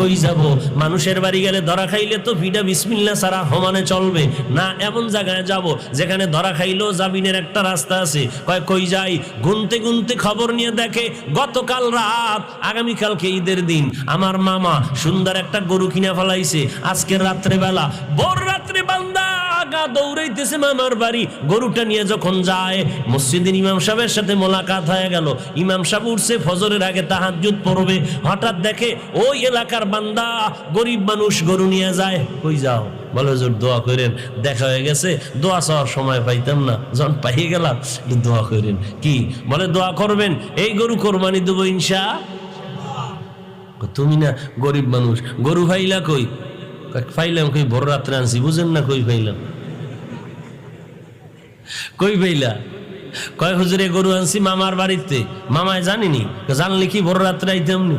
কই যাব? মানুষের বাড়ি গেলে ধরা খাইলে তো ভিডা বিসমিল্লাহ ছাড়া সমানে চলবে না। এমন জায়গায় যাব যেখানে ধরা খাইলেও জামিনের একটা রাস্তা আছে। কই যাই? গুনতে গুনতে খবর নিয়ে দেখে গতকাল রাত, আগামীকালকে ঈদের দিন, আমার মামা সুন্দর একটা গরু কিনা ফেলাইছে। আজকের রাত্রে বেলা, ভোর রাত্রে বান্দা আগা দৌড়াইতেছে মামার বাড়ি। গরুটা নিয়ে যখন যায়, মসজিদের ইমাম সাহেবের সাথে মোলাকাত হয়ে গেল। ইমাম সাহেব উঠছে ফজরের আগে, তাহাজ্জুদ পড়বে। হঠাৎ দেখে ওই এলাকার বান্দা গরিব মানুষ গরু নিয়ে যায়। কই যাও? বলে হুজুর দোয়া করেন, দেখা হয়ে গেছে, দোয়া চাওয়ার সময় পাইতাম না, যখন পাইয়ে গেলাম দোয়া করেন। কি বলে? দোয়া করবেন, এই গরু কোরবানি দেবো ইনশাআল্লাহ। তুমি না গরিব মানুষ, গরু ফাইলা কই? ফাইলাম কই? ভোর রাত্রে আনছি। বুঝেন না কই ফাইলাম? কই ফাইলা? কয় হুজুরে গরু আনছি মামার বাড়িতে। মামায় জানিনি? জানলে কি ভোর রাত্রে আইতাম নি?